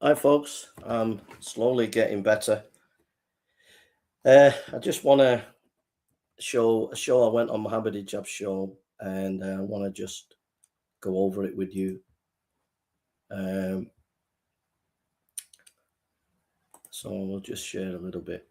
Hi, folks. I'm slowly getting better. I just want to show a show I went on Mohammed Hijab show, and I want to just go over it with you. Um, so we'll just share a little bit.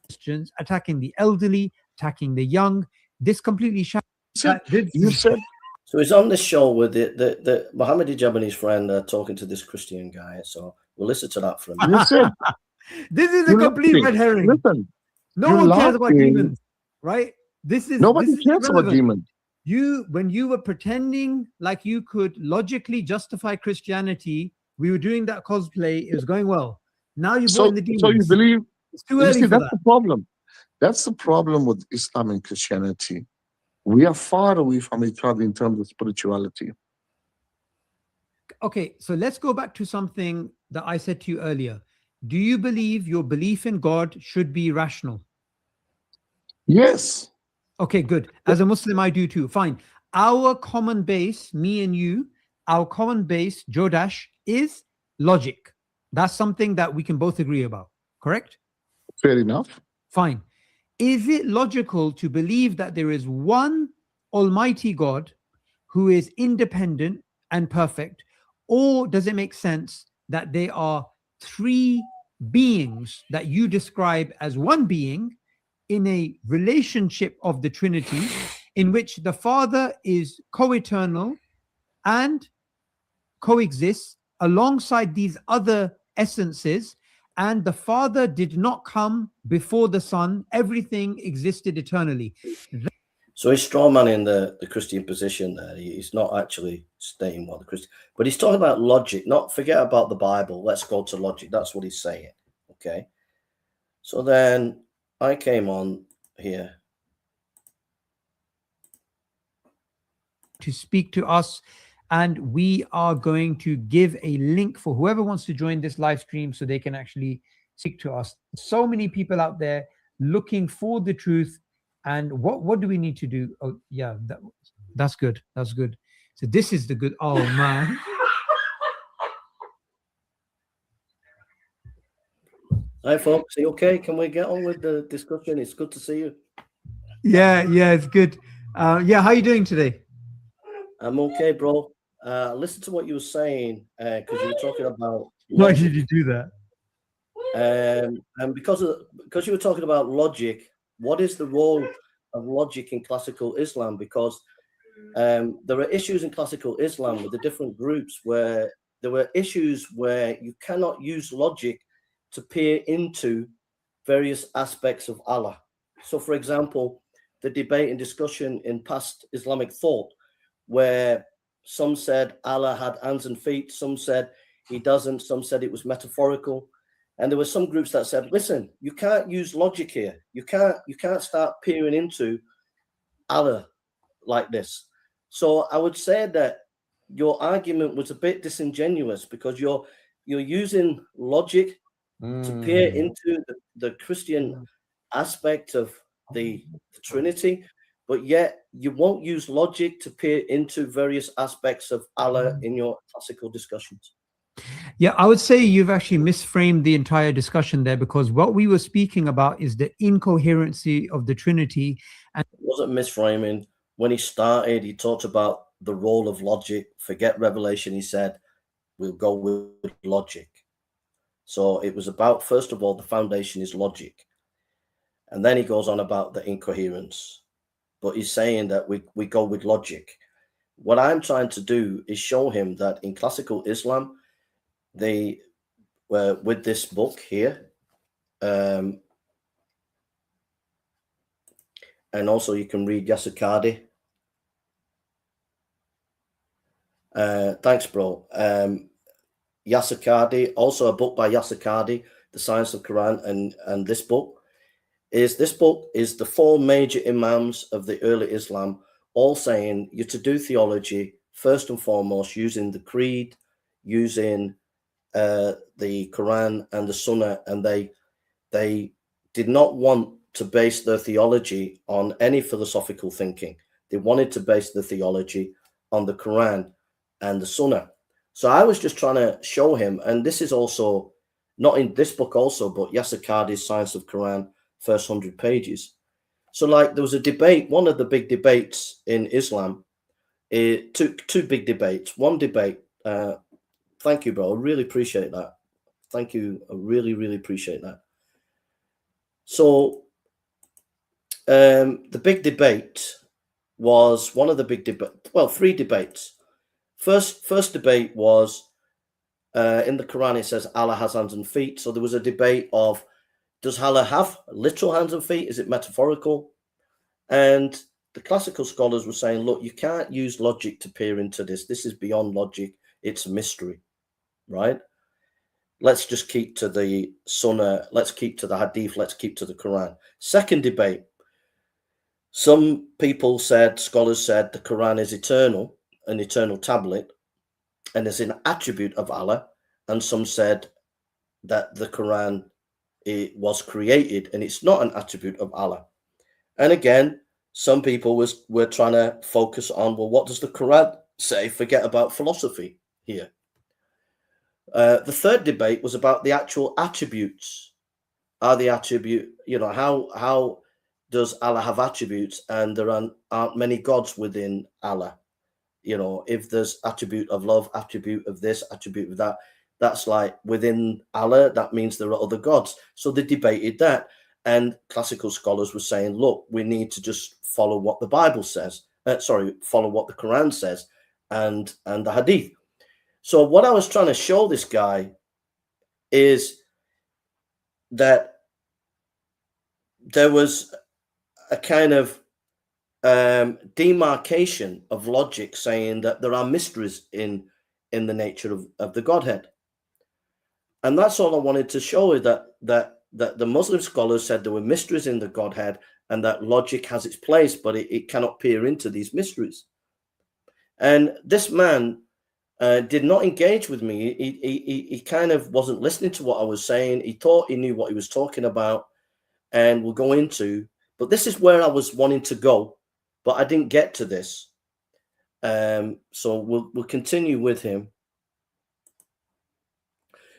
Christians, attacking the elderly, attacking the young. This completely You said So he's on this show with the Mohammed Hijab and his friend are talking to this Christian guy. So we'll listen to that for a minute. you said This is a you're complete laughing. red herring. Listen, No you're one cares about laughing. demons, right? Nobody this is cares about irrelevant. demons. When you were pretending like you could logically justify Christianity, we were doing that cosplay. It was going well. Now you brought in the demons. So you believe? It's too You early see, for that's that. the problem. That's the problem with Islam and Christianity. We are far away from each other in terms of spirituality. Okay, so let's go back to something that I said to you earlier. Do you believe your belief in God should be rational? Yes. Okay, good. As a Muslim, I do too. Fine. Our common base, me and you, our common base, Jodash, is logic. That's something that we can both agree about, correct? Fair enough. Fine. Is it logical to believe that there is one Almighty God who is independent and perfect, or does it make sense that there are three beings that you describe as one being in a relationship of the Trinity in which the Father is co-eternal and coexists alongside these other essences, and the Father did not come before the Son? Everything existed eternally. So he's strawmanning the Christian position there. He's not actually stating what the Christian, but he's talking about logic. Not forget about the Bible. Let's go to logic. That's what he's saying. Okay. So then I came on here to speak to us, and we are going to give a link for whoever wants to join this live stream so they can actually speak to us. So many people out there looking for the truth. And what do we need to do? Oh yeah, that's good. That's good. So this is the good. Oh man. Hi folks, are you okay? Can we get on with the discussion? It's good to see you. Yeah, it's good. Yeah, how are you doing today? I'm okay, bro. Listen to what you were saying, because you were talking about Why did you do that? And because you were talking about logic, what is the role of logic in classical Islam? Because there are issues in classical Islam with the different groups where there were issues where you cannot use logic to peer into various aspects of Allah. So, for example, the debate and discussion in past Islamic thought, where some said Allah had hands and feet, some said he doesn't, some said it was metaphorical. And there were some groups that said, listen, you can't use logic here. You can't start peering into Allah like this. So I would say that your argument was a bit disingenuous because you're using logic to peer into the Christian aspect of the Trinity, but yet you won't use logic to peer into various aspects of Allah in your classical discussions. Yeah, I would say you've actually misframed the entire discussion there, because what we were speaking about is the incoherency of the Trinity. And it wasn't misframing. When he started, he talked about the role of logic. Forget revelation, he said, we'll go with logic. So it was about, first of all, the foundation is logic. And then he goes on about the incoherence. But he's saying that we go with logic. What I'm trying to do is show him that in classical Islam, they were with this book here, and also you can read Yasser Qadhi. Thanks, bro. Yasser Qadhi, also a book by Yasser Qadhi the Science of Quran, and this book is the four major imams of the early Islam all saying you're to do theology first and foremost using the creed, using the Quran and the Sunnah, and they did not want to base their theology on any philosophical thinking. They wanted to base the theology on the Quran and the Sunnah. So I was just trying to show him, and this is also not in this book also, but Yasser Qadhi's Science of Quran, first 100 pages. So like there was a debate, one of the big debates in Islam, two big debates. One debate, thank you, bro, I really appreciate that. Thank you, I really, really appreciate that. So the big debate was one of the big debate, well, three debates. First debate was in the Quran, it says Allah has hands and feet. So there was a debate of, does Allah have literal hands and feet? Is it metaphorical? And the classical scholars were saying, look, you can't use logic to peer into this. This is beyond logic. It's a mystery, right? Let's just keep to the Sunnah. Let's keep to the Hadith. Let's keep to the Quran. Second debate. Some people said, scholars said, the Quran is eternal, an eternal tablet, and is an attribute of Allah. And some said that the Quran, it was created and it's not an attribute of Allah. And again, some people were trying to focus on, well, what does the Quran say? Forget about philosophy here. The third debate was about the actual attributes. Are the attribute, how does Allah have attributes? And there aren't many gods within Allah. If there's attribute of love, attribute of this, attribute of that, that's like within Allah, that means there are other gods. So they debated that. And classical scholars were saying, look, we need to just follow what the Bible says. Follow what the Quran says and the Hadith. So what I was trying to show this guy is that there was a kind of demarcation of logic saying that there are mysteries in the nature of the Godhead. And that's all I wanted to show, is that the Muslim scholars said there were mysteries in the Godhead and that logic has its place, but it cannot peer into these mysteries. And this man did not engage with me. He kind of wasn't listening to what I was saying. He thought he knew what he was talking about, and we'll go into, but this is where I was wanting to go, but I didn't get to this. So we'll continue with him.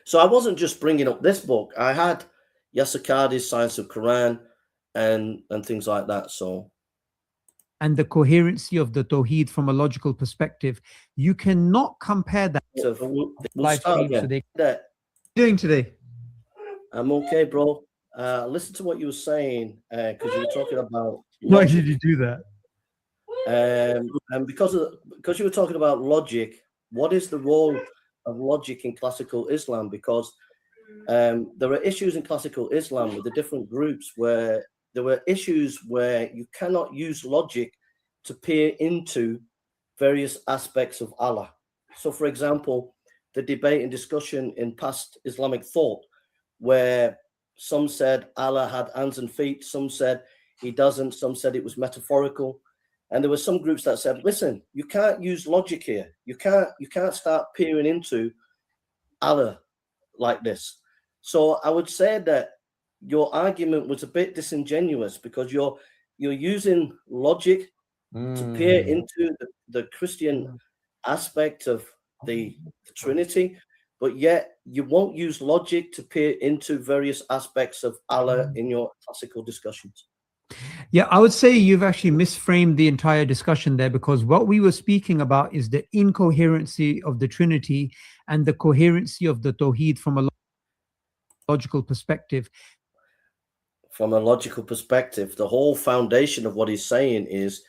So I wasn't just bringing up this book. I had Yasser Qadhi's Science of Quran and things like that. So, and the coherency of the Tawheed from a logical perspective, you cannot compare that. So we'll live start stream. again. What are you doing today? I'm okay, bro. Listen to what you were saying, because you were talking about Why did you do that? and because you were talking about logic. What is the role of logic in classical Islam? Because there are issues in classical Islam with the different groups where there were issues where you cannot use logic to peer into various aspects of Allah. So, for example, the debate and discussion in past Islamic thought, where some said Allah had hands and feet, some said he doesn't, some said it was metaphorical. And there were some groups that said, listen, you can't use logic here. You can't start peering into Allah like this. So I would say that your argument was a bit disingenuous, because you're using logic to peer into the Christian aspect of the Trinity, but yet you won't use logic to peer into various aspects of Allah in your classical discussions. Yeah, I would say you've actually misframed the entire discussion there, because what we were speaking about is the incoherency of the Trinity and the coherency of the Tawheed from a logical perspective. From a logical perspective, the whole foundation of what he's saying is,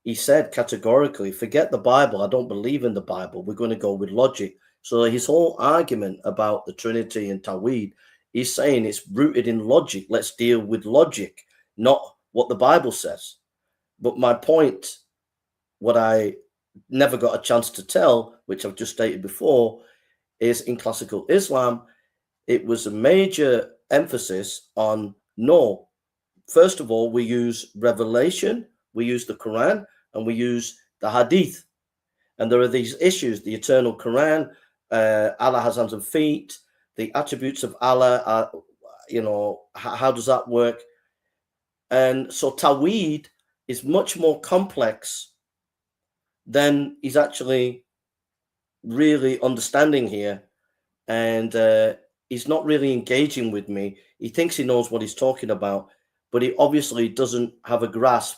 he said categorically, forget the Bible. I don't believe in the Bible. We're going to go with logic. So his whole argument about the Trinity and Tawheed, he's saying it's rooted in logic. Let's deal with logic, not what the Bible says. But my point, what I never got a chance to tell, which I've just stated before, is in classical Islam, it was a major emphasis on no. First of all, we use revelation, we use the Quran, and we use the Hadith. And there are these issues: the eternal Quran, Allah has hands and feet, the attributes of Allah are, how does that work? And so Tawheed is much more complex than he's actually really understanding here. And he's not really engaging with me. He thinks he knows what he's talking about, but he obviously doesn't have a grasp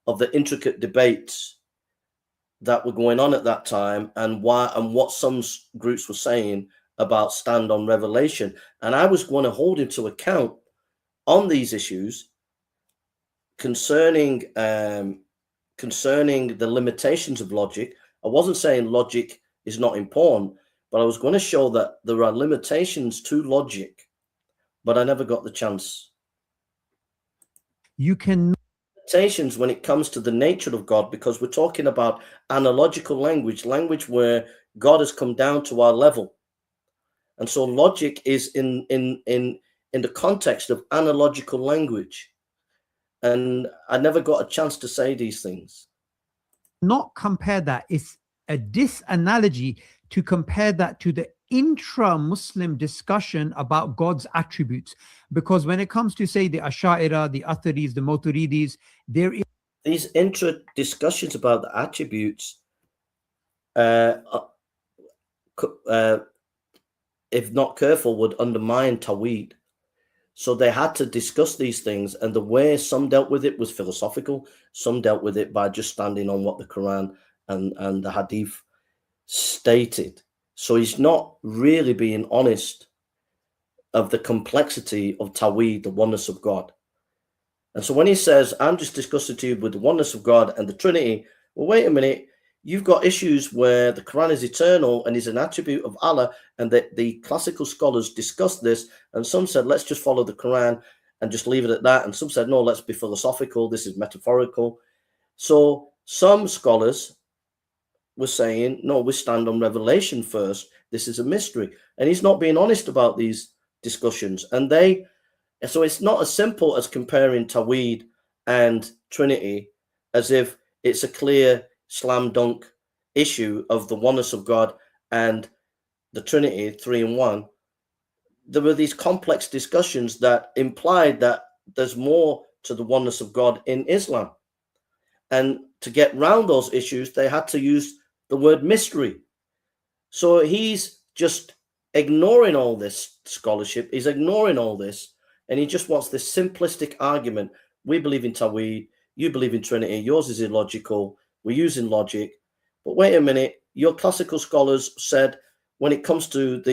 of the intricate debates that were going on at that time, and what some groups were saying about stand on revelation. And I was going to hold him to account on these issues concerning the limitations of logic. I wasn't saying logic is not important, but I was going to show that there are limitations to logic, but I never got the chance. You can Limitations when it comes to the nature of God, because we're talking about analogical language where God has come down to our level. And so logic is in the context of analogical language. And I never got a chance to say these things. not compare that. It's a disanalogy to compare that to the intra-Muslim discussion about God's attributes. Because when it comes to, say, the Asha'ira, the Atharis, the Maturidis, there is these intra discussions about the attributes, if not careful, would undermine Tawheed. So they had to discuss these things, and the way some dealt with it was philosophical. Some dealt with it by just standing on what the Quran and the Hadith stated. So he's not really being honest of the complexity of Tawheed, the oneness of God. And so when he says, I'm just discussing to you with the oneness of God and the Trinity, well, wait a minute, you've got issues where the Quran is eternal and is an attribute of Allah, and that the classical scholars discussed this, and some said, let's just follow the Quran and just leave it at that. And some said, no, let's be philosophical, this is metaphorical. So some scholars were saying, no, we stand on revelation first, this is a mystery. And he's not being honest about these discussions. So it's not as simple as comparing Tawheed and Trinity as if it's a clear slam dunk issue of the oneness of God and the Trinity, 3 in 1. There were these complex discussions that implied that there's more to the oneness of God in Islam. And to get round those issues, they had to use the word mystery. So he's just ignoring all this scholarship. He's ignoring all this. And he just wants this simplistic argument. We believe in Tawheed. You believe in Trinity. Yours is illogical. We're using logic. But wait a minute. Your classical scholars said when it comes to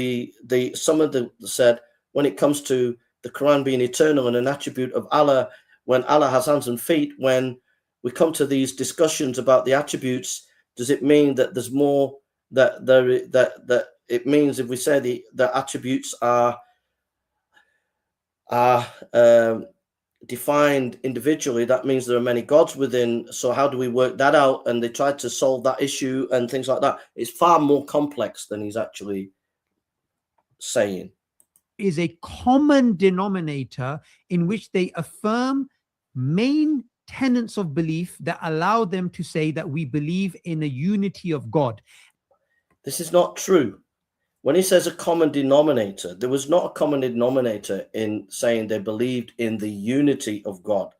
when it comes to the Quran being eternal and an attribute of Allah, when Allah has hands and feet, when we come to these discussions about the attributes, does it mean that there's more that it means if we say the attributes are defined individually, that means there are many gods within. So how do we work that out? And they tried to solve that issue and things like that. It's far more complex than he's actually saying. Is a common denominator in which they affirm main tenets of belief that allow them to say that we believe in a unity of God. This is not true. When he says a common denominator, there was not a common denominator in saying they believed in the unity of God,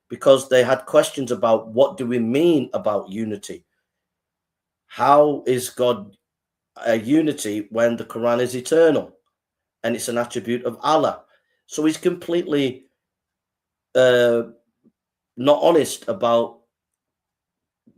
because they had questions about what do we mean about unity? How is God a unity when the Quran is eternal and it's an attribute of Allah? So he's completely not honest about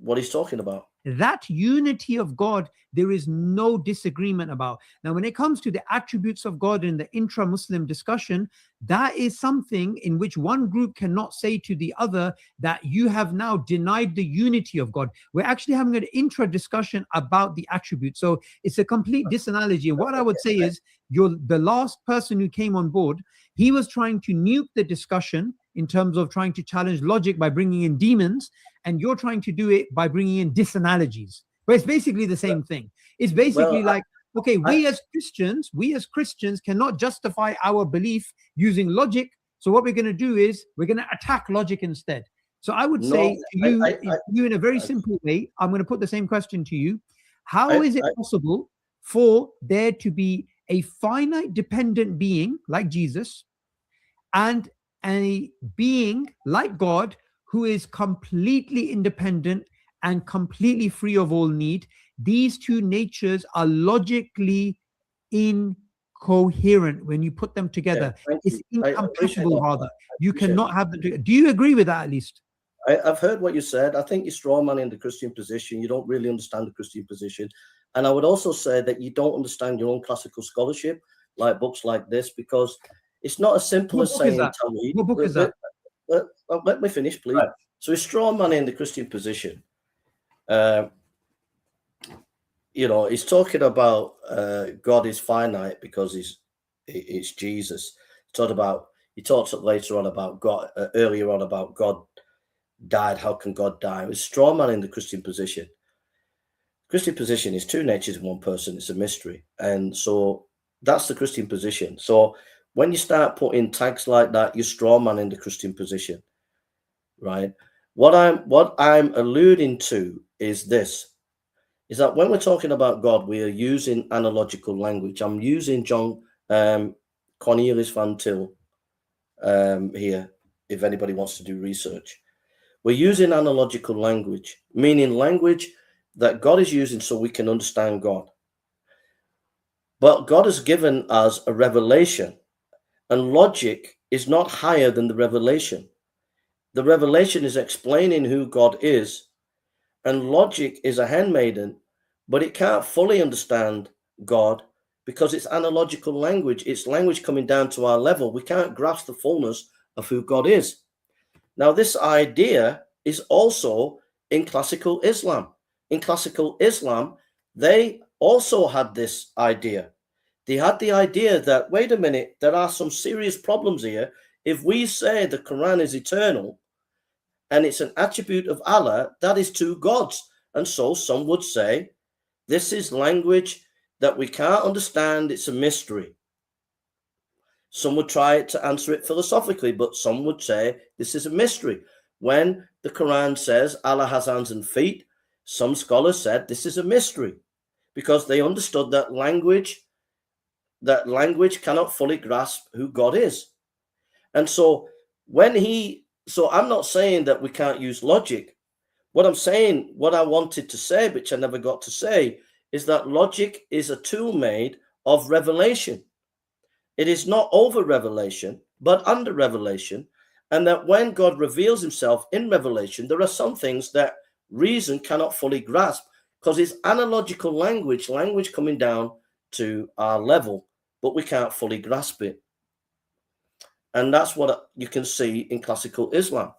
what he's talking about. That unity of God, there is no disagreement about. Now, when it comes to the attributes of God in the intra-Muslim discussion, that is something in which one group cannot say to the other that you have now denied the unity of God. We're actually having an intra-discussion about the attributes. So it's a complete disanalogy. And what I would say is the last person who came on board, he was trying to nuke the discussion in terms of trying to challenge logic by bringing in demons, and you're trying to do it by bringing in disanalogies. But it's basically the same thing. It's basically okay, we as Christians cannot justify our belief using logic. So what we're going to do is we're going to attack logic instead. So I would say to you, in a very simple way, I'm going to put the same question to you. How is it possible for there to be a finite dependent being like Jesus and a being like God who is completely independent and completely free of all need? These two natures are logically incoherent when you put them together. It's incompatible, rather. You cannot have them together. Do you agree with that at least? I've heard what you said. I think you're strawmanning the Christian position. You don't really understand the Christian position. And I would also say that you don't understand your own classical scholarship, like books like this, because it's not as simple as saying Talmud. What book is that? Let me finish, please. Right. So he's strawmanning the Christian position. He's talking about God is finite because it's Jesus. He talks later on about God, earlier on about God died. How can God die? It's strawmanning the Christian position. Christian position is two natures in one person. It's a mystery. And so that's the Christian position. So when you start putting tags like that, you're strawmanning the Christian position, right? What I'm alluding to is this, is that when we're talking about God, we are using analogical language. I'm using John Cornelius Van Til here, if anybody wants to do research. We're using analogical language, meaning language that God is using so we can understand God. But God has given us a revelation, and logic is not higher than the revelation. The revelation is explaining who God is, and logic is a handmaiden, but it can't fully understand God because it's analogical language. It's language coming down to our level. We can't grasp the fullness of who God is. Now, this idea is also in classical Islam. In classical Islam, they also had this idea. They had the idea that, wait a minute, there are some serious problems here. If we say the Quran is eternal and it's an attribute of Allah, that is two gods. And so some would say, this is language that we can't understand. It's a mystery. Some would try to answer it philosophically, but some would say this is a mystery. When the Quran says Allah has hands and feet, some scholars said this is a mystery because they understood that language cannot fully grasp who God is. And so I'm not saying that we can't use logic. What I'm saying, what I wanted to say, which I never got to say, is that logic is a tool made of revelation. It is not over revelation, but under revelation. And that when God reveals himself in revelation, there are some things that reason cannot fully grasp because it's analogical language coming down to our level, but we can't fully grasp it. And that's what you can see in classical Islam.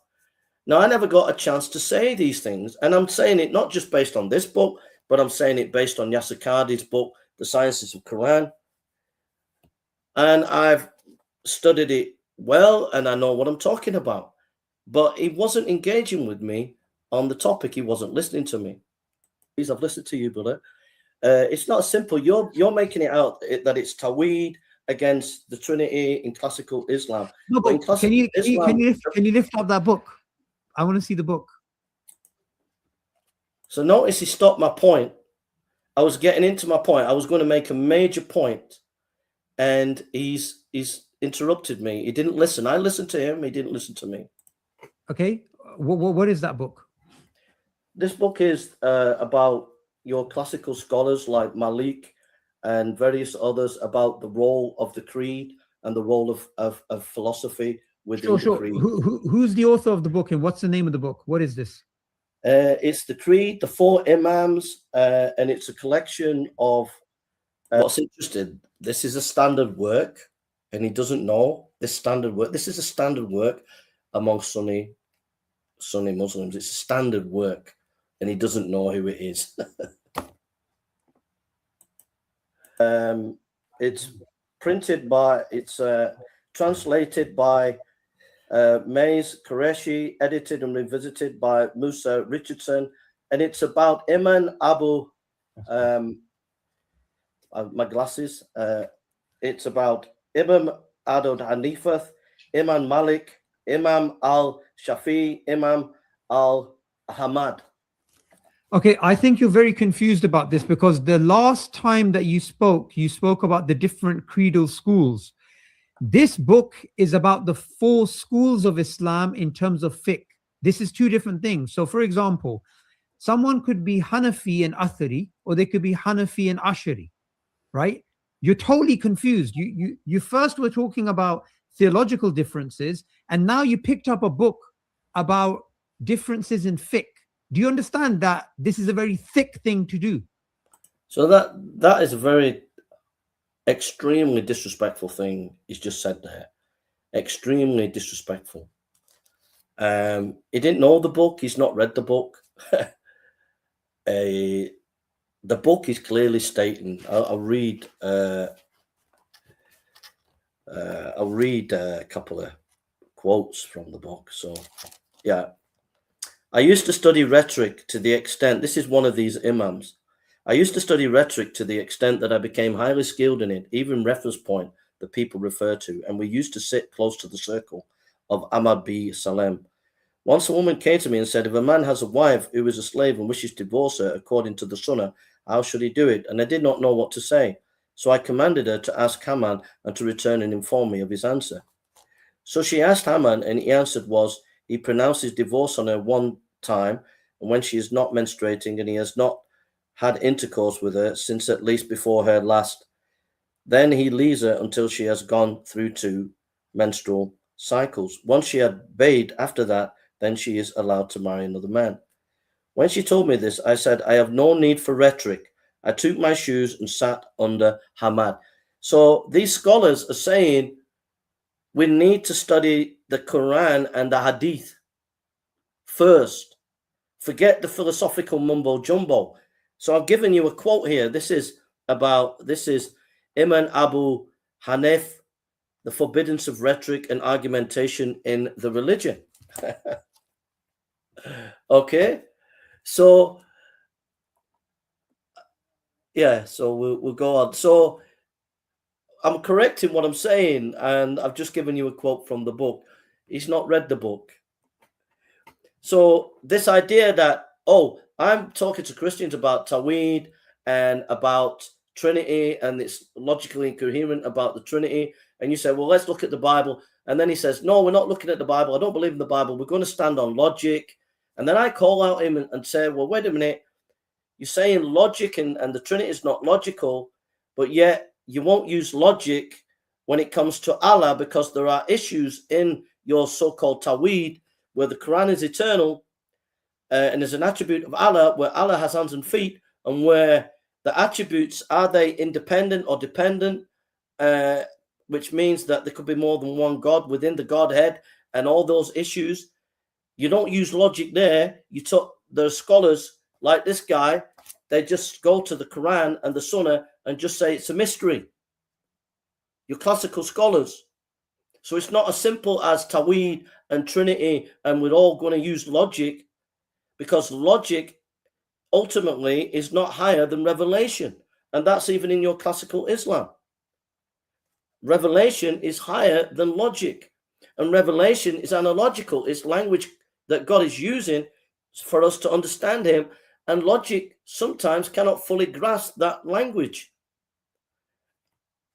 Now, I never got a chance to say these things, and I'm saying it not just based on this book, but I'm saying it based on Yasser Qadhi's book, The Sciences of Quran. And I've studied it well, and I know what I'm talking about. But he wasn't engaging with me on the topic. He wasn't listening to me. Please, I've listened to you, brother. It's not simple. You're making it out that it's Tawhid against the Trinity in classical Islam. No, but can you lift up that book? I want to see the book. So notice he stopped my point. I was getting into my point. I was going to make a major point, and he's interrupted me. He didn't listen. I listened to him. He didn't listen to me. Okay. What is that book? This book is about your classical scholars like Malik and various others about the role of the creed and the role of philosophy within the creed. Who's the author of the book and what's the name of the book? What is this? It's the creed, the four imams, and it's a collection of what's interesting. This is a standard work, and he doesn't know this standard work. This is a standard work among Sunni Muslims. It's a standard work, and he doesn't know who it is. It's printed by, it's translated by Mays Qureshi, edited and revisited by Musa Richardson, and it's about Imam Abu, I my glasses. It's about Imam Abu Hanifa, Imam Malik, Imam al-Shafi, Imam al-Hamad. Okay, I think you're very confused about this because the last time that you spoke about the different creedal schools. This book is about the 4 schools of Islam in terms of fiqh. This is 2 different things. So, for example, someone could be Hanafi and Athari, or they could be Hanafi and Ashari, right? You're totally confused. You first were talking about theological differences, and now you picked up a book about differences in fiqh. Do you understand that this is a very thick thing to do? So that is a very extremely disrespectful thing he's just said there. Extremely disrespectful. He didn't know the book. He's not read the book. The book is clearly stating. I'll read. I'll read a couple of quotes from the book. So, yeah. I used to study rhetoric to the extent. This is one of these imams. I used to study rhetoric to the extent that I became highly skilled in it, even reference point that people refer to, and we used to sit close to the circle of Ahmad B. Salem. Once a woman came to me and said, if a man has a wife who is a slave and wishes to divorce her according to the Sunnah, how should he do it? And I did not know what to say. So I commanded her to ask Haman and to return and inform me of his answer. So she asked Haman, and he answered was, he pronounces divorce on her one time, and when she is not menstruating, and he has not had intercourse with her since at least before her last. Then he leaves her until she has gone through 2 menstrual cycles. Once she had bathed after that, then she is allowed to marry another man. When she told me this, I said, I have no need for rhetoric. I took my shoes and sat under Hamad. So these scholars are saying we need to study the Quran and the Hadith first. Forget the philosophical mumbo jumbo. So I've given you a quote here. This is Imam Abu Hanif, the forbiddance of rhetoric and argumentation in the religion. Okay, so yeah, so we'll go on. So I'm correcting what I'm saying, and I've just given you a quote from the book. He's not read the book. So this idea that, oh, I'm talking to Christians about Tawhid and about Trinity, and it's logically incoherent about the Trinity, and you say, well, let's look at the Bible. And then he says, no, we're not looking at the Bible. I don't believe in the Bible. We're going to stand on logic. And then I call out him and say, well, wait a minute. You're saying logic and the Trinity is not logical, but yet you won't use logic when it comes to Allah, because there are issues in your so-called Tawhid where the Quran is eternal and there's an attribute of Allah where Allah has hands and feet, and where the attributes, are they independent or dependent, which means that there could be more than one God within the Godhead, and all those issues. You don't use logic there. There are scholars like this guy, they just go to the Quran and the Sunnah and just say it's a mystery. You're classical scholars. So it's not as simple as Tawhid and Trinity and we're all going to use logic, because logic ultimately is not higher than revelation. And that's even in your classical Islam. Revelation is higher than logic. And revelation is analogical. It's language that God is using for us to understand him. And logic sometimes cannot fully grasp that language.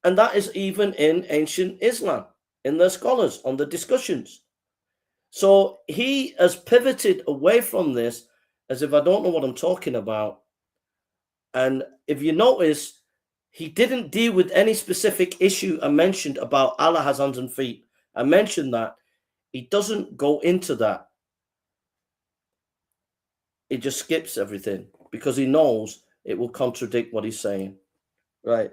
And that is even in ancient Islam, in their scholars, on the discussions. So he has pivoted away from this as if I don't know what I'm talking about. And if you notice, he didn't deal with any specific issue I mentioned about Allah has hands and feet. I mentioned that. He doesn't go into that. He just skips everything because he knows it will contradict what he's saying. Right.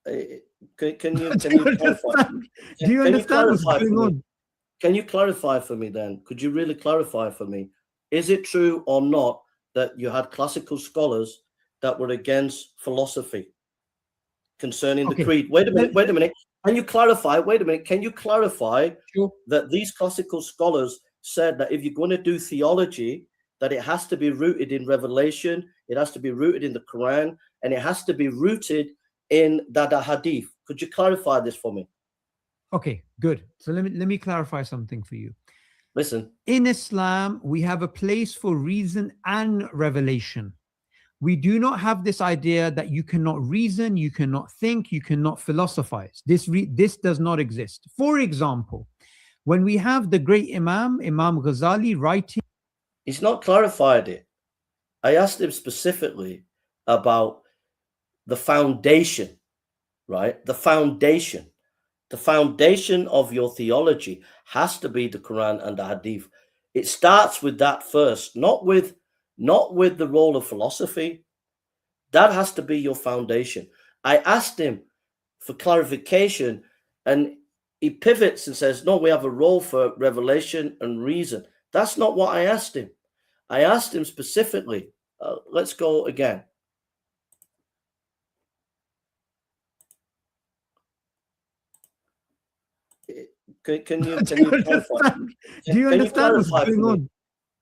Can you clarify? Do you understand what's going on? Can you clarify for me then? Could you really clarify for me? Is it true or not that you had classical scholars that were against philosophy concerning the creed? Wait a minute. Can you clarify? Can you clarify that these classical scholars said that if you're going to do theology, that it has to be rooted in revelation, it has to be rooted in the Quran, and it has to be rooted in the hadith. Could you clarify this for me? Okay, good. So let me clarify something for you. Listen. In Islam, we have a place for reason and revelation. We do not have this idea that you cannot reason, you cannot think, you cannot philosophize. This does not exist. For example, when we have the great Imam Ghazali writing. He's not clarified it. I asked him specifically about the foundation, right? The foundation. The foundation of your theology has to be the Quran and the Hadith. It starts with that first, not with the role of philosophy. That has to be your foundation. I asked him for clarification, and he pivots and says, no, we have a role for revelation and reason. That's not what I asked him. I asked him specifically. Let's go again. Can you clarify? Do you understand what's going on?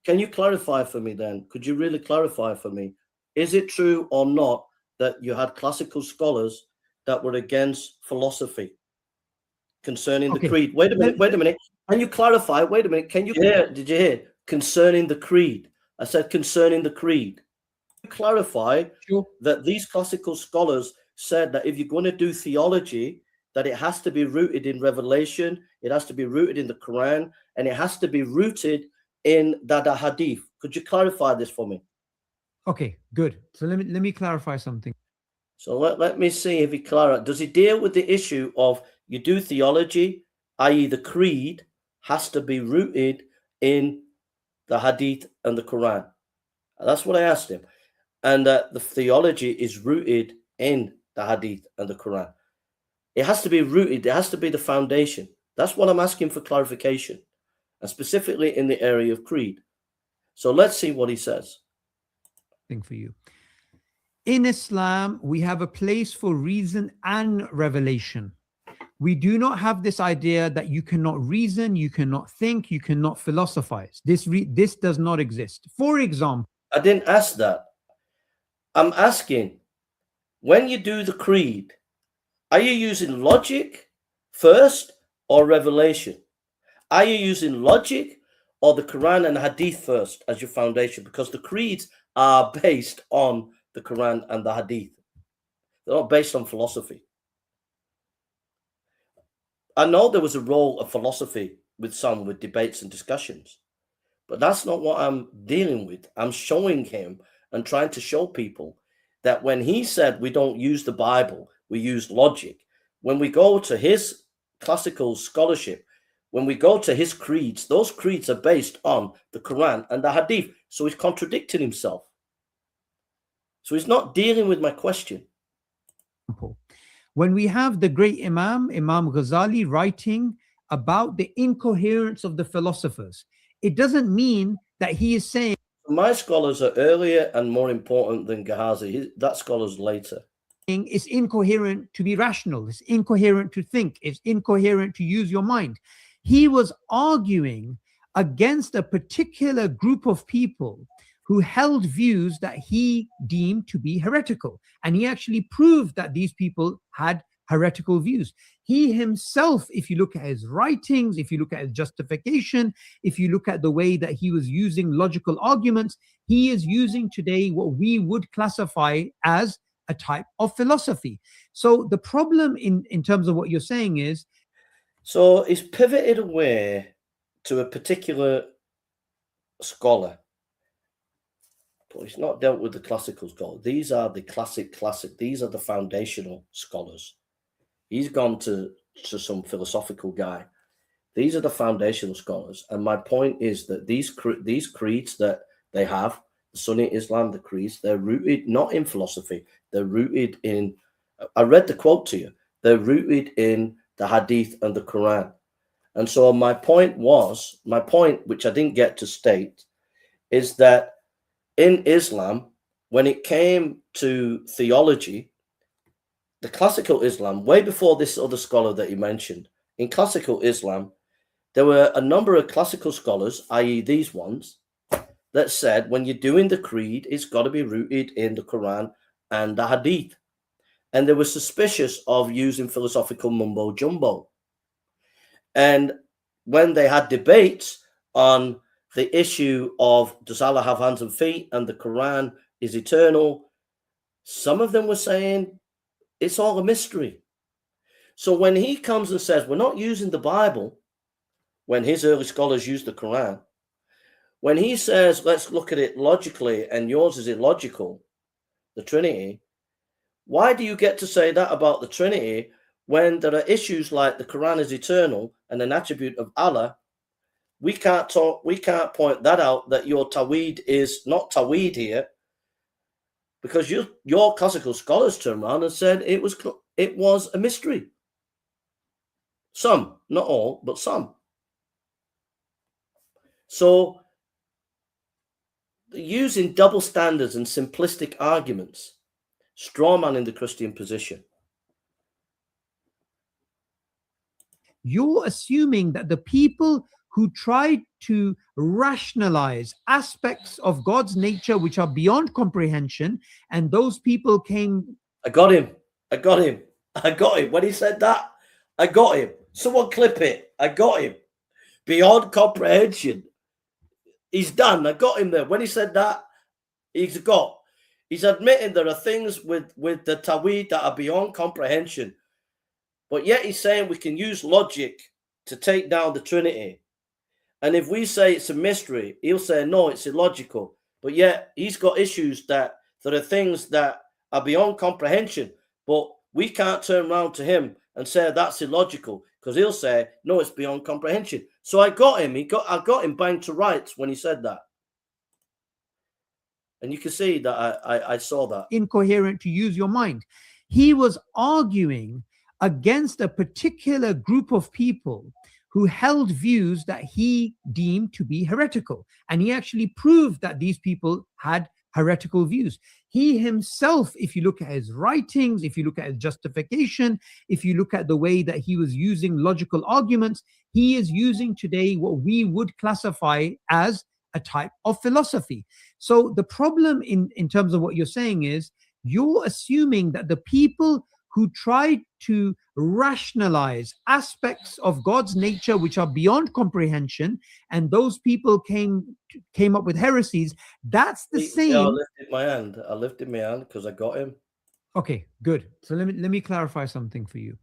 Can you clarify for me then? Could you really clarify for me? Is it true or not that you had classical scholars that were against philosophy concerning the creed? Wait a minute. Can you clarify? Wait a minute. Can you hear? Did you hear? Concerning the creed. I said concerning the creed. Clarify that these classical scholars said that if you're going to do theology, that it has to be rooted in revelation, it has to be rooted in the Quran, and it has to be rooted in the hadith. Could you clarify this for me? Okay, good. So let me clarify something. So let me see if he clarifies. Does he deal with the issue of you do theology, i.e. the creed has to be rooted in the hadith and the Quran? That's what I asked him. And the theology is rooted in the hadith and the Quran. It has to be rooted. It has to be the foundation. That's what I'm asking for clarification, and specifically in the area of creed. So let's see what he says. For you. In Islam, we have a place for reason and revelation. We do not have this idea that you cannot reason, you cannot think, you cannot philosophize. This does not exist. For example, I didn't ask that. I'm asking, when you do the creed, are you using logic first or revelation? Are you using logic or the Quran and Hadith first as your foundation? Because the creeds are based on the Quran and the Hadith. They're not based on philosophy. I know there was a role of philosophy with debates and discussions, but that's not what I'm dealing with. I'm showing him and trying to show people that when he said we don't use the Bible, we use logic. When we go to his classical scholarship, when we go to his creeds, those creeds are based on the Quran and the Hadith. So he's contradicting himself. So he's not dealing with my question. When we have the great Imam Ghazali writing about the incoherence of the philosophers, it doesn't mean that he is saying my scholars are earlier and more important than Ghazi. That scholar's later. It's incoherent to be rational. It's incoherent to think. It's incoherent to use your mind. He was arguing against a particular group of people who held views that he deemed to be heretical. And he actually proved that these people had heretical views. He himself, if you look at his writings, if you look at his justification, if you look at the way that he was using logical arguments, he is using today what we would classify as a type of philosophy. So the problem in terms of what you're saying is, so he's pivoted away to a particular scholar, but he's not dealt with the classical scholar. These are the classic. These are the foundational scholars. He's gone to some philosophical guy. These are the foundational scholars. And my point is that these creeds that they have, the Sunni Islam, the creeds, they're rooted not in philosophy. They're rooted in, I read the quote to you, they're rooted in the Hadith and the Quran. And so my point, which I didn't get to state, is that in Islam, when it came to theology, the classical Islam, way before this other scholar that he mentioned, in classical Islam, there were a number of classical scholars, i.e. these ones, that said when you're doing the creed, it's got to be rooted in the Quran and the Hadith. and they were suspicious of using philosophical mumbo jumbo. And when they had debates on the issue of does Allah have hands and feet and the Quran is eternal, some of them were saying it's all a mystery. So when he comes and says we're not using the Bible, when his early scholars used the Quran, when he says let's look at it logically and yours is illogical, the Trinity, why do you get to say that about the Trinity when there are issues like the Quran is eternal and an attribute of Allah? We can't point that out, that your Tawhid is not Tawhid here, because your classical scholars turned around and said it was a mystery. Some, not all, but some. So using double standards and simplistic arguments, strawmanning the Christian position. You're assuming that the people who tried to rationalize aspects of God's nature which are beyond comprehension, and those people came... I got him. When he said that, I got him. Someone clip it. I got him. Beyond comprehension. He's done. I got him there. When he said that, he's admitting there are things with the Tawhid that are beyond comprehension. But yet he's saying we can use logic to take down the Trinity. And if we say it's a mystery, he'll say, no, it's illogical. But yet he's got issues that there are things that are beyond comprehension. But we can't turn around to him and say that's illogical, because he'll say, no, it's beyond comprehension. So I got him. I got him banged to rights when he said that. And you can see that I saw that. Incoherent to use your mind. He was arguing against a particular group of people who held views that he deemed to be heretical. And he actually proved that these people had heretical views. He himself, if you look at his writings, if you look at his justification, if you look at the way that he was using logical arguments, he is using today what we would classify as a type of philosophy. So the problem in terms of what you're saying is you're assuming that the people who tried to rationalize aspects of God's nature which are beyond comprehension, and those people came up with heresies, that's the same. I lifted my hand because I got him. Okay, good. So let me clarify something for you.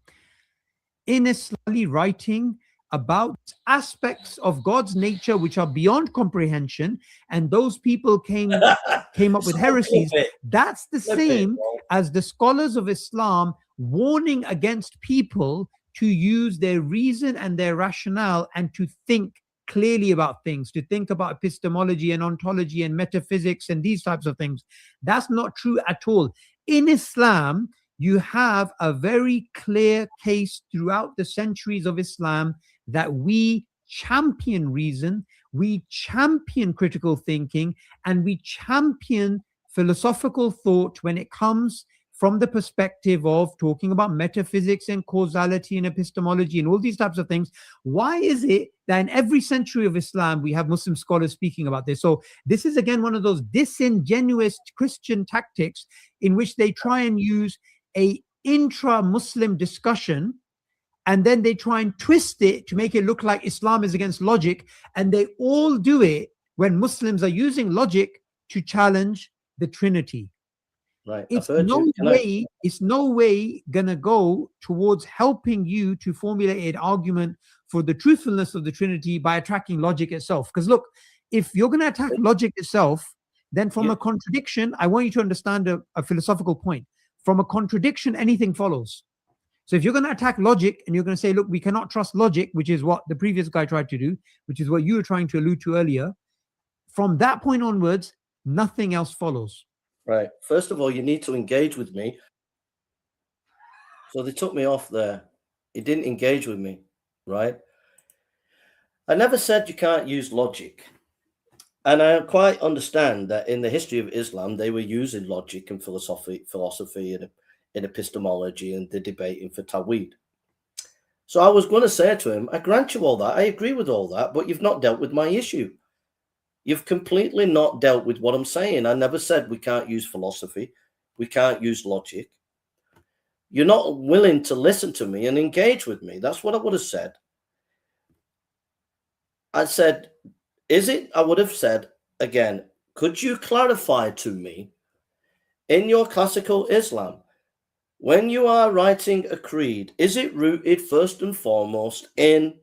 In Islamic writing about aspects of God's nature which are beyond comprehension, and those people came up with heresies, that's the same as the scholars of Islam warning against people to use their reason and their rationale and to think clearly about things, to think about epistemology and ontology and metaphysics and these types of things. That's not true at all. In Islam, you have a very clear case throughout the centuries of Islam that we champion reason, we champion critical thinking, and we champion philosophical thought when it comes from the perspective of talking about metaphysics and causality and epistemology and all these types of things. Why is it that in every century of Islam, we have Muslim scholars speaking about this? So this is, again, one of those disingenuous Christian tactics in which they try and use a intra-Muslim discussion, and then they try and twist it to make it look like Islam is against logic. And they all do it when Muslims are using logic to challenge the Trinity. Right. It's no way gonna go towards helping you to formulate an argument for the truthfulness of the Trinity by attacking logic itself. Because look, if you're gonna attack logic itself, then from a contradiction, I want you to understand a philosophical point. From a contradiction, anything follows. So if you're going to attack logic and you're going to say, look, we cannot trust logic, which is what the previous guy tried to do, which is what you were trying to allude to earlier, from that point onwards, nothing else follows. Right. First of all, you need to engage with me. So they took me off there. He didn't engage with me, right? I never said you can't use logic. And I quite understand that in the history of Islam, they were using logic and philosophy and in epistemology and the debating for Tawhid. So I was going to say to him, I grant you all that. I agree with all that, but you've not dealt with my issue. You've completely not dealt with what I'm saying. I never said we can't use philosophy. We can't use logic. You're not willing to listen to me and engage with me. That's what I would have said. I said, I would have said, again, could you clarify to me, in your classical Islam, when you are writing a creed, is it rooted first and foremost in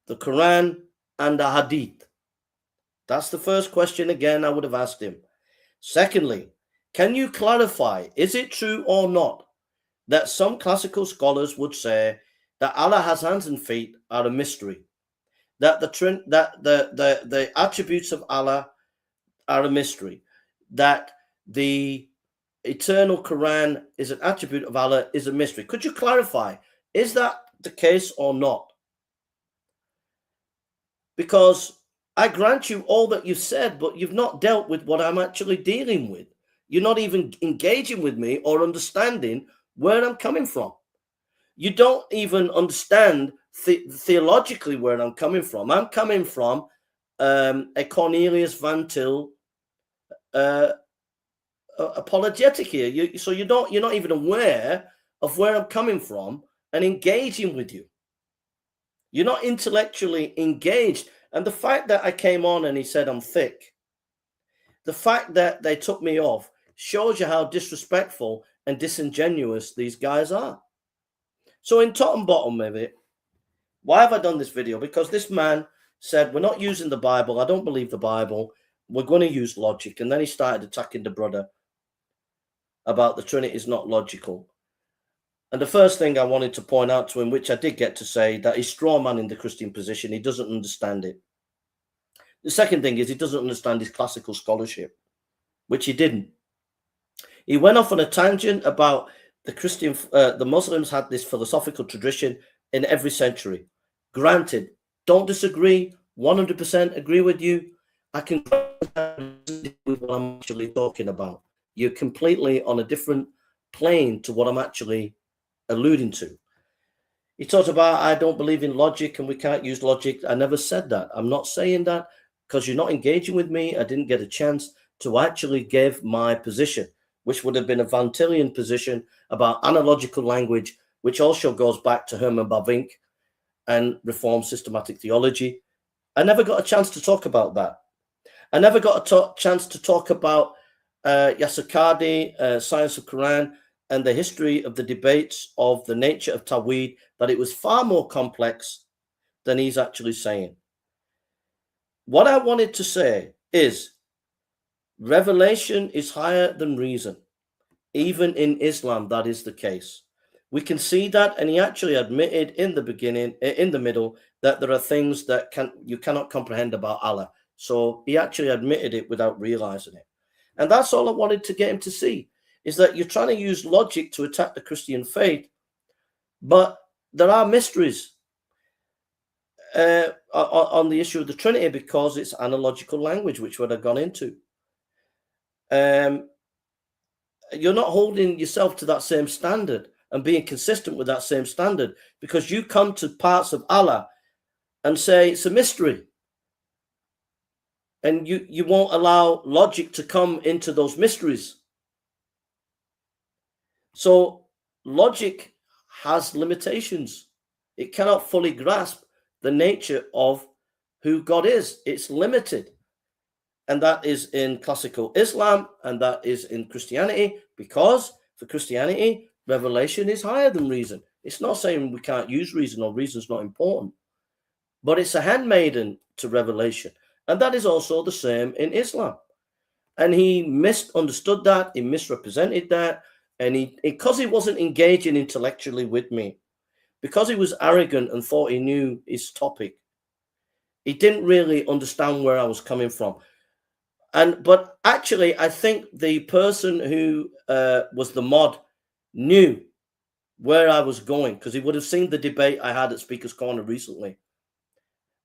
the Quran and the Hadith? That's the first question, again, I would have asked him. Secondly, can you clarify, is it true or not that some classical scholars would say that Allah has hands and feet are a mystery, that the attributes of Allah are a mystery, that the eternal Quran is an attribute of Allah, is a mystery? Could you clarify, is that the case or not? Because I grant you all that you've said, but you've not dealt with what I'm actually dealing with. You're not even engaging with me or understanding where I'm coming from. You don't even understand theologically where I'm coming from. I'm coming from a Cornelius Van Til apologetic here. So you're not even aware of where I'm coming from and engaging with you. You're not intellectually engaged. And the fact that I came on and he said I'm thick, the fact that they took me off shows you how disrespectful and disingenuous these guys are. So in top and bottom of it, why have I done this video? Because this man said, we're not using the Bible. I don't believe the Bible. We're going to use logic. And then he started attacking the brother about the Trinity is not logical. And the first thing I wanted to point out to him, which I did get to say, that he's straw man in the Christian position. He doesn't understand it. The second thing is he doesn't understand his classical scholarship, which he didn't. He went off on a tangent about the Muslims had this philosophical tradition in every century. Granted, don't disagree, 100% agree with you. I can with what I'm actually talking about. You're completely on a different plane to what I'm actually alluding to. He talked about, I don't believe in logic and we can't use logic. I never said that. I'm not saying that because you're not engaging with me. I didn't get a chance to actually give my position, which would have been a Van Tillian position about analogical language, which also goes back to Herman Bavinck and Reformed systematic theology. I never got a chance to talk about that. I never got a chance to talk about Yasser Qadhi, Science of Quran, and the history of the debates of the nature of Tawhid, that it was far more complex than he's actually saying. What I wanted to say is revelation is higher than reason. Even in Islam, that is the case. We can see that, and he actually admitted in the beginning, in the middle, that there are things that you cannot comprehend about Allah. So he actually admitted it without realizing it. And that's all I wanted to get him to see, is that you're trying to use logic to attack the Christian faith, but there are mysteries on the issue of the Trinity because it's analogical language, which would have gone into. You're not holding yourself to that same standard and being consistent with that same standard, because you come to parts of Allah and say it's a mystery. And you won't allow logic to come into those mysteries. So logic has limitations. It cannot fully grasp the nature of who God is. It's limited. And that is in classical Islam, and that is in Christianity, because for Christianity, revelation is higher than reason. It's not saying we can't use reason or reason's not important, but it's a handmaiden to revelation. And that is also the same in Islam. And he misunderstood that, he misrepresented that, and because he wasn't engaging intellectually with me, because he was arrogant and thought he knew his topic, he didn't really understand where I was coming from. But actually, I think the person who was the mod knew where I was going, because he would have seen the debate I had at Speaker's Corner recently.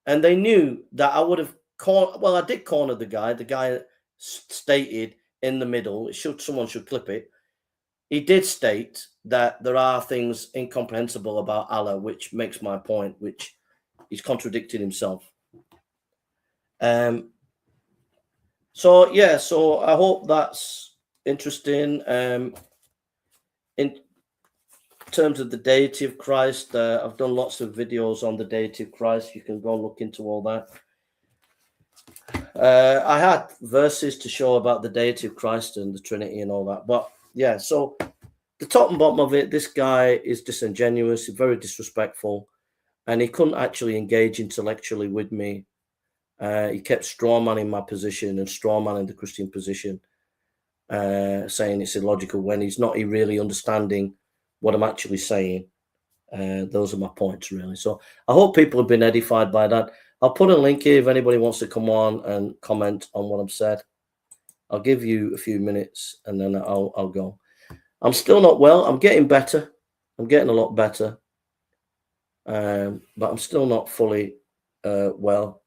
And they knew that I would have I did corner the guy. The guy stated in the middle, someone should clip it. He did state that there are things incomprehensible about Allah, which makes my point, which he's contradicted himself. So I hope that's interesting. terms of the deity of Christ, I've done lots of videos on the deity of Christ. You can go and look into all that. I had verses to show about the deity of Christ and the Trinity and all that. But yeah, so the top and bottom of it, this guy is disingenuous, very disrespectful, and he couldn't actually engage intellectually with me. He kept strawmanning my position and strawmanning the Christian position, saying it's illogical when he's not really understanding what I'm actually saying. Those are my points, really. So I hope people have been edified by that. I'll put a link here if anybody wants to come on and comment on what I've said. I'll give you a few minutes and then I'll go. I'm still not well. I'm getting better. I'm getting a lot better. But I'm still not fully well.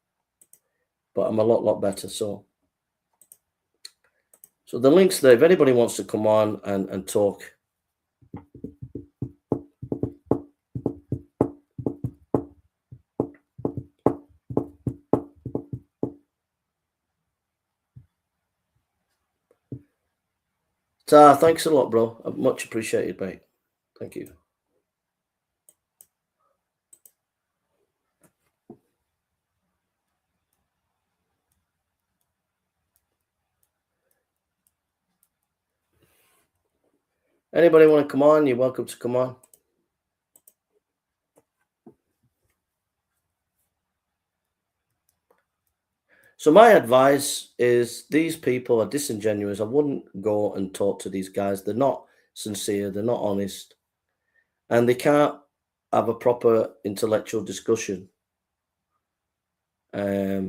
But I'm a lot better. So the link's there if anybody wants to come on and talk. Thanks a lot, bro. Much appreciated, mate. Thank you. Anybody want to come on? You're welcome to come on. So my advice is these people are disingenuous. I wouldn't go and talk to these guys. They're not sincere. They're not honest. And they can't have a proper intellectual discussion. Yeah.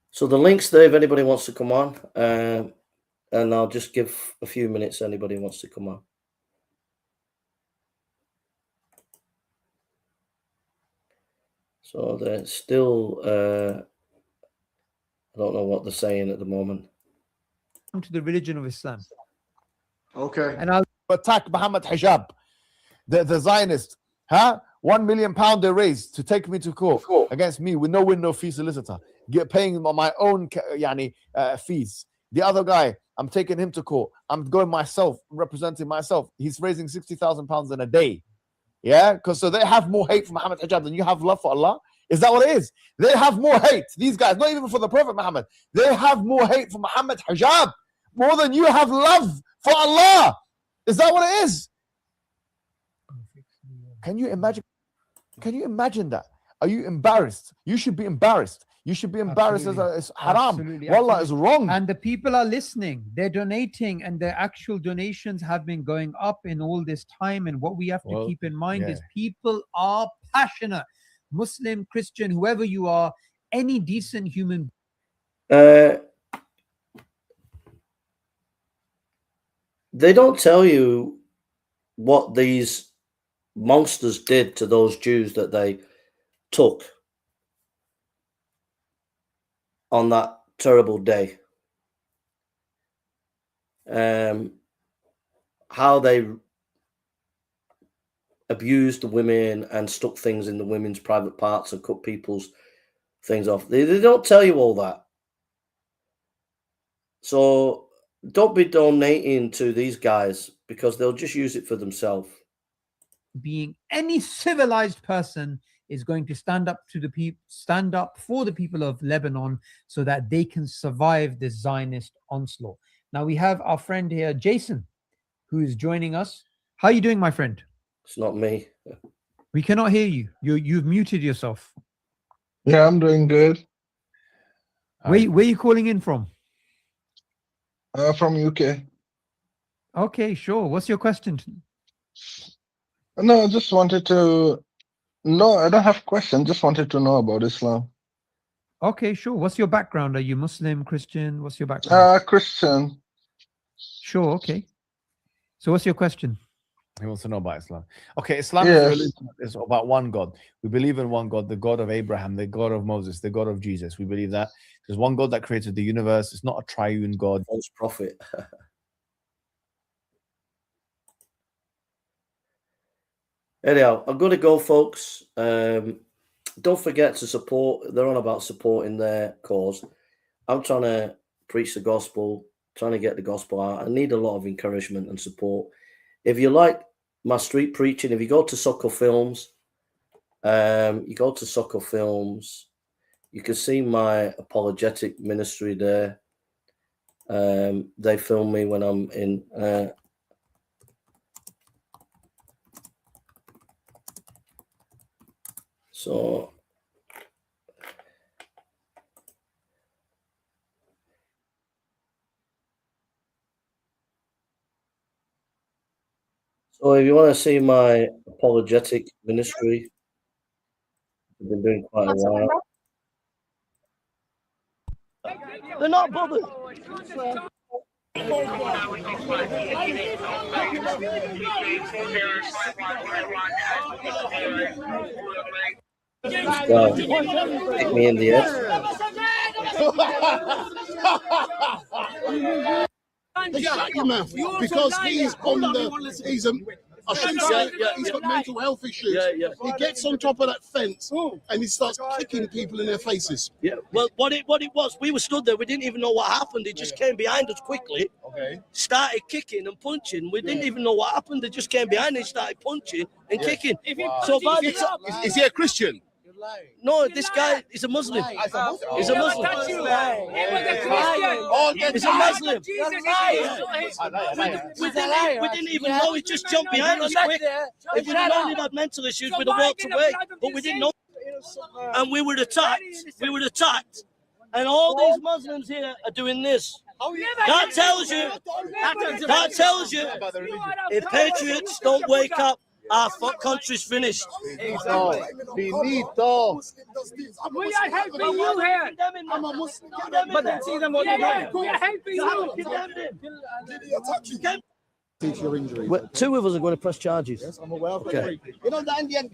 So the link's there if anybody wants to come on. And I'll just give a few minutes anybody wants to come on. So they're still, I don't know what they're saying at the moment. Come to the religion of Islam. Okay. And I'll attack Mohammed Hijab, the Zionist. Huh? £1 million they raised to take me to court against me with no win, no fee solicitor. Paying my own fees. The other guy, I'm taking him to court. I'm going myself, representing myself. He's raising £60,000 in a day. Yeah, because so they have more hate for Muhammad Hijab than you have love for Allah. Is that what it is? They have more hate. These guys, not even for the Prophet Muhammad. They have more hate for Muhammad Hijab more than you have love for Allah. Is that what it is? Can you imagine? Can you imagine that? Are you embarrassed? You should be embarrassed. You should be embarrassed as haram. Absolutely, Wallah is wrong. And the people are listening. They're donating, and their actual donations have been going up in all this time. And what we have to keep in mind is people are passionate. Muslim, Christian, whoever you are, any decent human. They don't tell you what these monsters did to those Jews that they took on that terrible day. How they abused the women and stuck things in the women's private parts and cut people's things off. They don't tell you all that. So don't be donating to these guys because they'll just use it for themselves. Being any civilized person is going to stand up to the people, stand up for the people of Lebanon so that they can survive this Zionist onslaught. Now we have our friend here, Jason, who is joining us. How are you doing, my friend? It's not me. We cannot hear you. You've muted yourself. Yeah, I'm doing good. Where are you calling in from? From UK. Okay, sure. What's your question? No, I just wanted to know. I don't have a question. Just wanted to know about Islam. Okay, sure. What's your background? Are you Muslim, Christian? What's your background? Christian. Sure. Okay. So what's your question? He wants to know about Islam. Okay, Islam is about one God. We believe in one God, the God of Abraham, the God of Moses, the God of Jesus. We believe that there's one God that created the universe. It's not a triune God. False prophet. Anyhow, I'm going to go, folks. Don't forget to support. They're on about supporting their cause. I'm trying to preach the gospel, trying to get the gospel out. I need a lot of encouragement and support. If you like my street preaching, if you go to Suckle Films, you can see my apologetic ministry there. They film me when I'm in. So if you want to see my apologetic ministry, I've been doing quite a while. They're not bothered. Well, hit me in the head. Shut your mouth, because he's on the. He's a. I shouldn't say he's got mental health issues. He gets on top of that fence and he starts kicking people in their faces. Yeah. Well, what it was, we were stood there. We didn't even know what happened. He just came behind us quickly. Okay. Started kicking and punching. We didn't even know what happened. They just came behind and started punching and kicking. Wow. So by the Is he a Christian? No, this guy is a Muslim. He's a Muslim. He's a Muslim. We didn't even know. He just jumped behind us quick. If we'd known he had mental issues, we'd have walked away. But we didn't know. And we were attacked. And all these Muslims here are doing this. That tells you if patriots don't wake up, our country's finished. Finito. We are helping you here. I'm a Muslim. But then see them what you're doing. We are helping you. Teach your injury. Well, two of us are going to press charges. Yes, I'm aware of Okay. You know the Indian,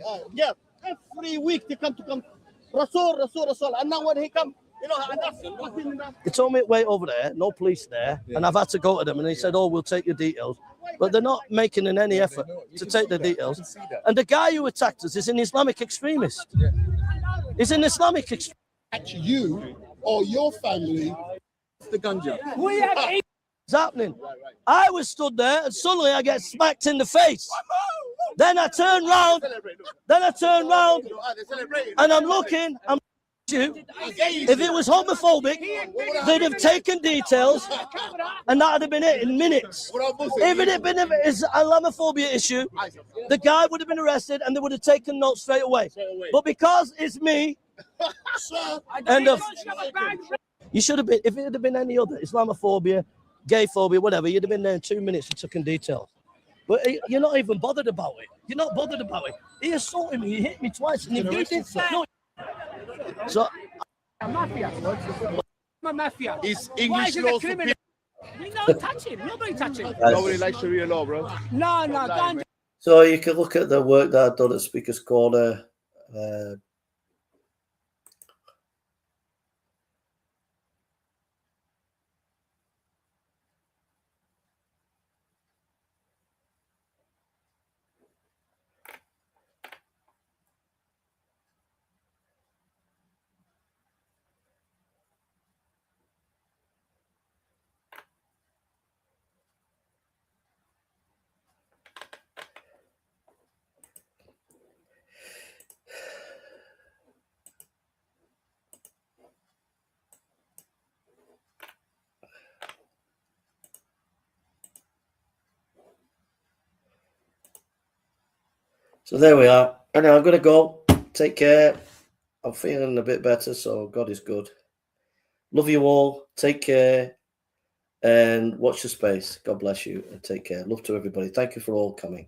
every week they come, Rasul, and now when he come, you know, and that's nothing in that. They told me to wait over there, no police there, and I've had to go to them, and they said, "Oh, we'll take your details," but they're not making any effort to take the details. And the guy who attacked us is an Islamic extremist. He's an Islamic extremist. At you or your family, the ganja. We have It's happening. I was stood there, and suddenly I get smacked in the face. Then I turn round, and I'm looking. If it was homophobic, they'd have taken details, and that'd have been it in minutes. If it had been an Islamophobia issue, the guy would have been arrested, and they would have taken notes straight away. But because it's me, and you should have been. If it had been any other Islamophobia, gay phobia, whatever, you'd have been there in 2 minutes and taken details. But you're not even bothered about it. You're not bothered about it. He assaulted me. He hit me twice, and he did. No. So, mafia. I'm a mafia. Is Why English is it law a criminal? We don't touch him. Nobody touch him. Nobody likes Sharia law, bro. No, don't. so you can look at the work that I've done at Speaker's Corner. So there we are. Anyway, I'm going to go. Take care. I'm feeling a bit better, so God is good. Love you all. Take care. And watch the space. God bless you and take care. Love to everybody. Thank you for all coming.